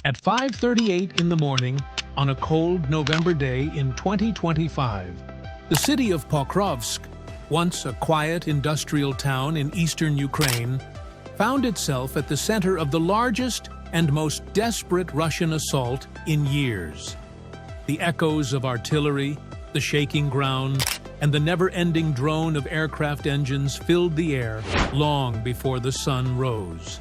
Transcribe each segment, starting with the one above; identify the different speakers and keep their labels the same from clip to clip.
Speaker 1: At 5:38 in the morning, on a cold November day in 2025, the city of Pokrovsk, once a quiet industrial town in eastern Ukraine, found itself at the center of the largest and most desperate Russian assault in years. The echoes of artillery, the shaking ground, and the never-ending drone of aircraft engines filled the air long before the sun rose.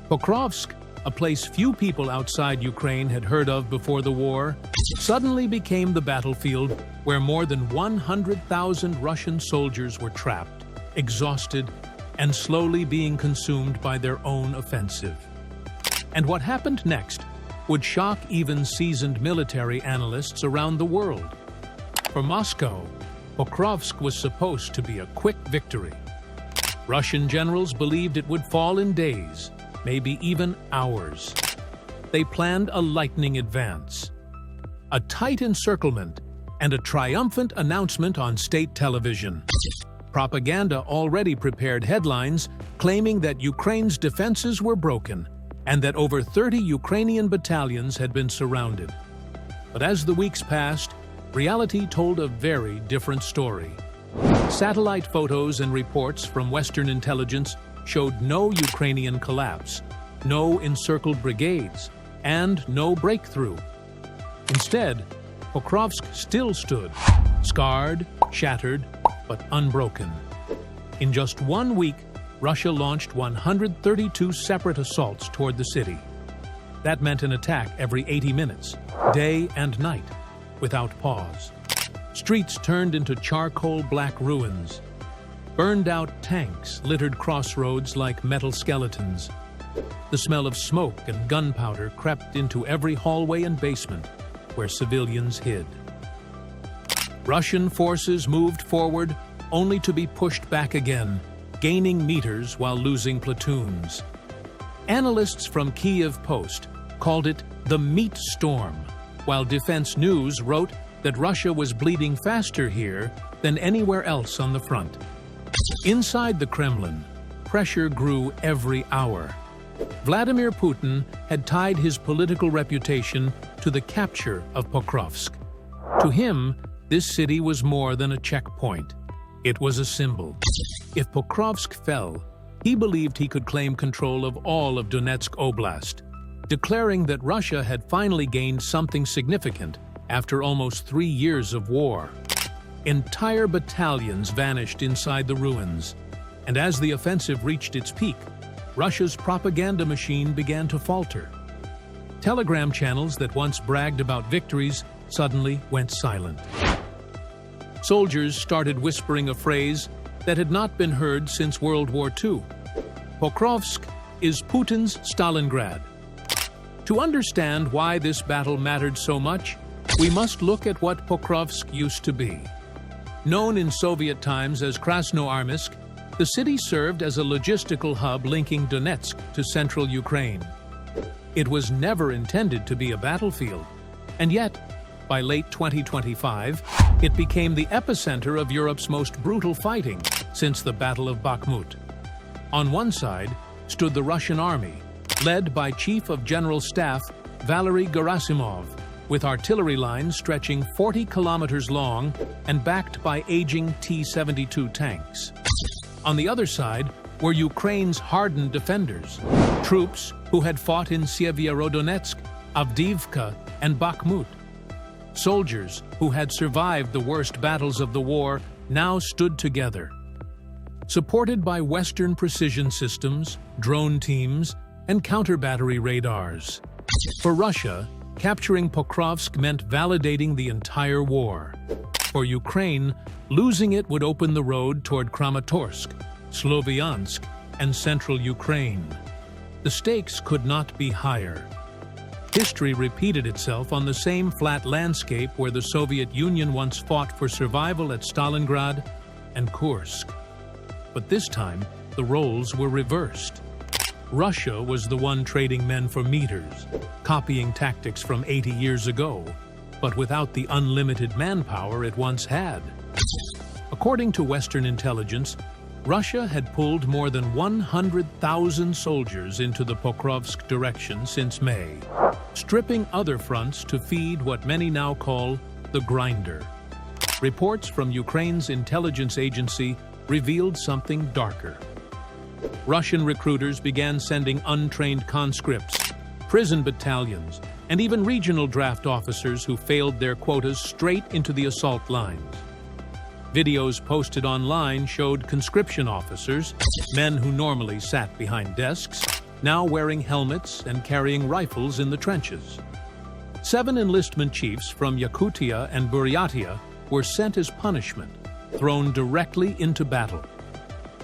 Speaker 1: Pokrovsk, a place few people outside Ukraine had heard of before the war, suddenly became the battlefield where more than 100,000 Russian soldiers were trapped, exhausted, and slowly being consumed by their own offensive. And what happened next would shock even seasoned military analysts around the world. For Moscow, Pokrovsk was supposed to be a quick victory. Russian generals believed it would fall in days, maybe even hours. They planned a lightning advance, a tight encirclement, and a triumphant announcement on state television. Propaganda already prepared headlines claiming that Ukraine's defenses were broken and that over 30 Ukrainian battalions had been surrounded. But as the weeks passed, reality told a very different story. Satellite photos and reports from Western intelligence showed no Ukrainian collapse, no encircled brigades, and no breakthrough. Instead, Pokrovsk still stood, scarred, shattered, but unbroken. In just 1 week, Russia launched 132 separate assaults toward the city. That meant an attack every 80 minutes, day and night, without pause. Streets turned into charcoal-black ruins. Burned-out tanks littered crossroads like metal skeletons. The smell of smoke and gunpowder crept into every hallway and basement where civilians hid. Russian forces moved forward only to be pushed back again, gaining meters while losing platoons. Analysts from Kiev Post called it the meat storm, while Defense News wrote that Russia was bleeding faster here than anywhere else on the front. Inside the Kremlin, pressure grew every hour. Vladimir Putin had tied his political reputation to the capture of Pokrovsk. To him, this city was more than a checkpoint. It was a symbol. If Pokrovsk fell, he believed he could claim control of all of Donetsk Oblast, declaring that Russia had finally gained something significant after almost 3 years of war. Entire battalions vanished inside the ruins, and as the offensive reached its peak, Russia's propaganda machine began to falter. Telegram channels that once bragged about victories suddenly went silent. Soldiers started whispering a phrase that had not been heard since World War II. Pokrovsk is Putin's Stalingrad. To understand why this battle mattered so much, we must look at what Pokrovsk used to be. Known in Soviet times as Krasnoarmysk, the city served as a logistical hub linking Donetsk to central Ukraine. It was never intended to be a battlefield, and yet, by late 2025, it became the epicenter of Europe's most brutal fighting since the Battle of Bakhmut. On one side stood the Russian army, led by Chief of General Staff Valery Gerasimov, with artillery lines stretching 40 kilometers long and backed by aging T-72 tanks. On the other side were Ukraine's hardened defenders, troops who had fought in Sieverodonetsk, Avdiivka, and Bakhmut. Soldiers who had survived the worst battles of the war now stood together. Supported by Western precision systems, drone teams, and counter-battery radars. For Russia, capturing Pokrovsk meant validating the entire war. For Ukraine, losing it would open the road toward Kramatorsk, Sloviansk, and central Ukraine. The stakes could not be higher. History repeated itself on the same flat landscape where the Soviet Union once fought for survival at Stalingrad and Kursk. But this time, the roles were reversed. Russia was the one trading men for meters, copying tactics from 80 years ago, but without the unlimited manpower it once had. According to Western intelligence, Russia had pulled more than 100,000 soldiers into the Pokrovsk direction since May, stripping other fronts to feed what many now call the grinder. Reports from Ukraine's intelligence agency revealed something darker. Russian recruiters began sending untrained conscripts, prison battalions, and even regional draft officers who failed their quotas straight into the assault lines. Videos posted online showed conscription officers, men who normally sat behind desks, now wearing helmets and carrying rifles in the trenches. 7 enlistment chiefs from Yakutia and Buryatia were sent as punishment, thrown directly into battle.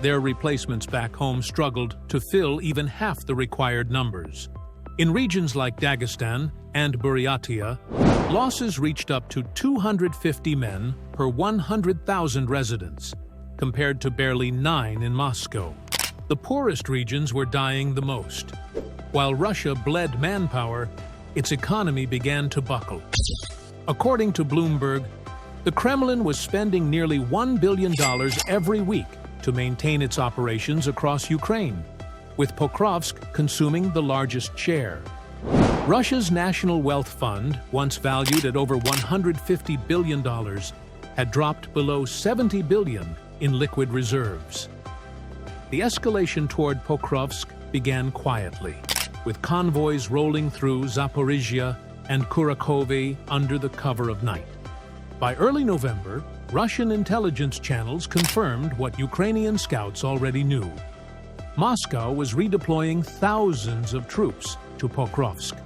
Speaker 1: Their replacements back home struggled to fill even half the required numbers. In regions like Dagestan and Buryatia, losses reached up to 250 men per 100,000 residents, compared to barely 9 in Moscow. The poorest regions were dying the most. While Russia bled manpower, its economy began to buckle. According to Bloomberg, the Kremlin was spending nearly $1 billion every week to maintain its operations across Ukraine, with Pokrovsk consuming the largest share. Russia's National Wealth Fund, once valued at over $150 billion, had dropped below $70 billion in liquid reserves. The escalation toward Pokrovsk began quietly, with convoys rolling through Zaporizhia and Kurakhove under the cover of night. By early November, Russian intelligence channels confirmed what Ukrainian scouts already knew. Moscow was redeploying thousands of troops to Pokrovsk.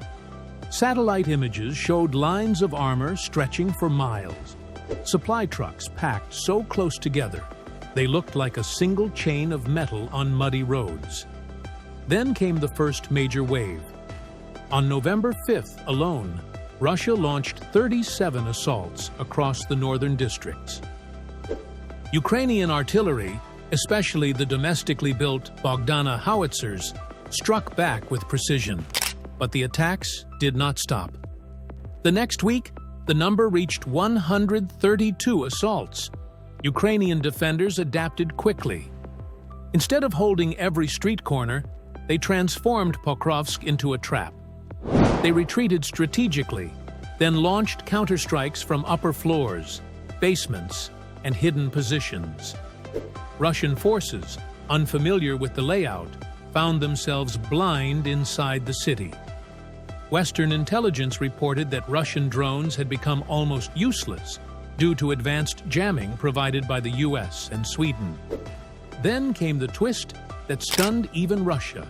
Speaker 1: Satellite images showed lines of armor stretching for miles. Supply trucks packed so close together, they looked like a single chain of metal on muddy roads. Then came the first major wave. On November 5th alone, Russia launched 37 assaults across the northern districts. Ukrainian artillery, especially the domestically built Bogdana howitzers, struck back with precision, but the attacks did not stop. The next week, the number reached 132 assaults. Ukrainian defenders adapted quickly. Instead of holding every street corner, they transformed Pokrovsk into a trap. They retreated strategically, then launched counterstrikes from upper floors, basements, and hidden positions. Russian forces, unfamiliar with the layout, found themselves blind inside the city. Western intelligence reported that Russian drones had become almost useless due to advanced jamming provided by the US and Sweden. Then came the twist that stunned even Russia.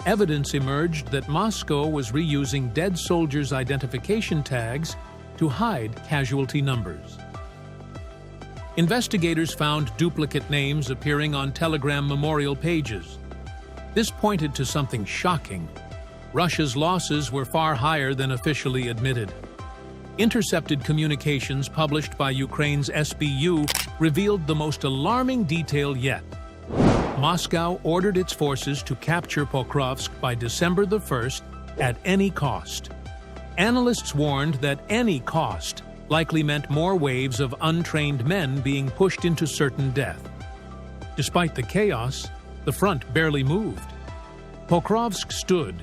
Speaker 1: Evidence emerged that Moscow was reusing dead soldiers' identification tags to hide casualty numbers. Investigators found duplicate names appearing on Telegram memorial pages. This pointed to something shocking. Russia's losses were far higher than officially admitted. Intercepted communications published by Ukraine's SBU revealed the most alarming detail yet. Moscow ordered its forces to capture Pokrovsk by December the 1st at any cost. Analysts warned that any cost likely meant more waves of untrained men being pushed into certain death. Despite the chaos, the front barely moved. Pokrovsk stood,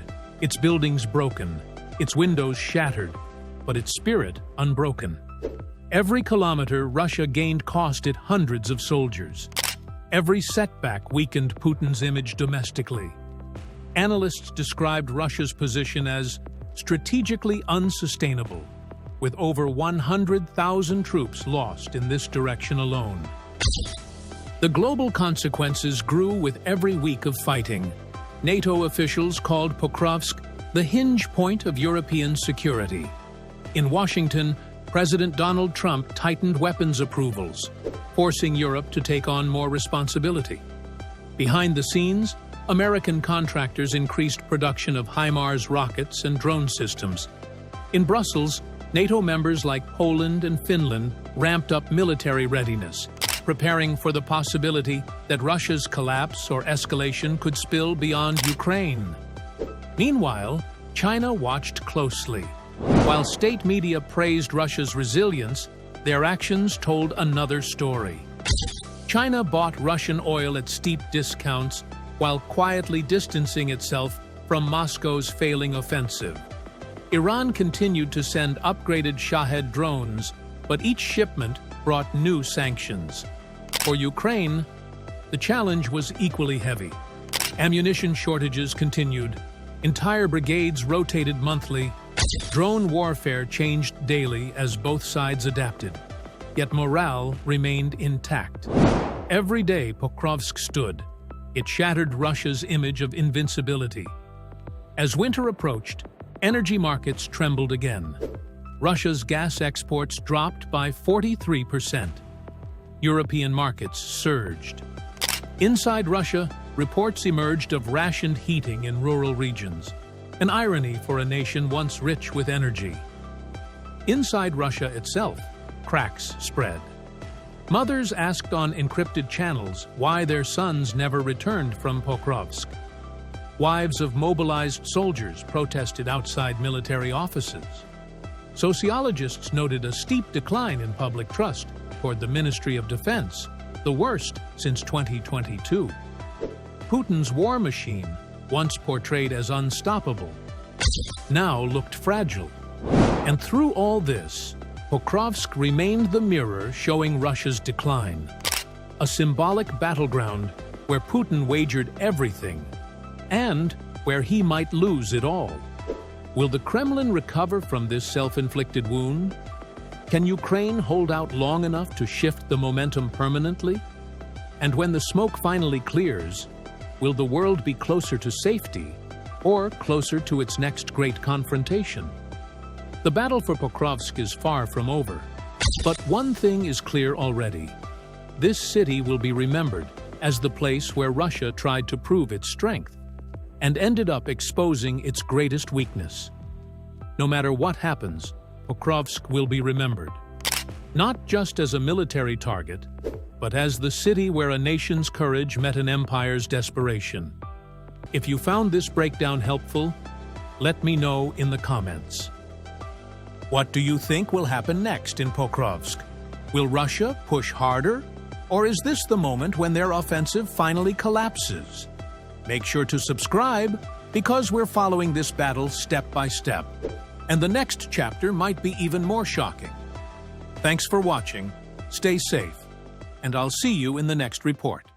Speaker 1: its buildings broken, its windows shattered, but its spirit unbroken. Every kilometer, Russia gained costed hundreds of soldiers. Every setback weakened Putin's image domestically. Analysts described Russia's position as strategically unsustainable, with over 100,000 troops lost in this direction alone. The global consequences grew with every week of fighting. NATO officials called Pokrovsk the hinge point of European security. In Washington, President Donald Trump tightened weapons approvals, forcing Europe to take on more responsibility. Behind the scenes, American contractors increased production of HIMARS rockets and drone systems. In Brussels, NATO members like Poland and Finland ramped up military readiness, preparing for the possibility that Russia's collapse or escalation could spill beyond Ukraine. Meanwhile, China watched closely. While state media praised Russia's resilience, their actions told another story. China bought Russian oil at steep discounts while quietly distancing itself from Moscow's failing offensive. Iran continued to send upgraded Shahed drones, but each shipment brought new sanctions. For Ukraine, the challenge was equally heavy. Ammunition shortages continued. Entire brigades rotated monthly. Drone warfare changed daily as both sides adapted. Yet morale remained intact. Every day Pokrovsk stood. It shattered Russia's image of invincibility. As winter approached, energy markets trembled again. Russia's gas exports dropped by 43%. European markets surged. Inside Russia, reports emerged of rationed heating in rural regions, an irony for a nation once rich with energy. Inside Russia itself, cracks spread. Mothers asked on encrypted channels why their sons never returned from Pokrovsk. Wives of mobilized soldiers protested outside military offices. Sociologists noted a steep decline in public trust toward the Ministry of Defense, the worst since 2022. Putin's war machine, once portrayed as unstoppable, now looked fragile. And through all this, Pokrovsk remained the mirror showing Russia's decline, a symbolic battleground where Putin wagered everything and where he might lose it all. Will the Kremlin recover from this self-inflicted wound? Can Ukraine hold out long enough to shift the momentum permanently? And when the smoke finally clears, will the world be closer to safety or closer to its next great confrontation? The battle for Pokrovsk is far from over. But one thing is clear already. This city will be remembered as the place where Russia tried to prove its strength and ended up exposing its greatest weakness. No matter what happens, Pokrovsk will be remembered, not just as a military target, but as the city where a nation's courage met an empire's desperation. If you found this breakdown helpful, let me know in the comments. What do you think will happen next in Pokrovsk? Will Russia push harder? Or is this the moment when their offensive finally collapses? Make sure to subscribe, because we're following this battle step by step. And the next chapter might be even more shocking. Thanks for watching, stay safe, and I'll see you in the next report.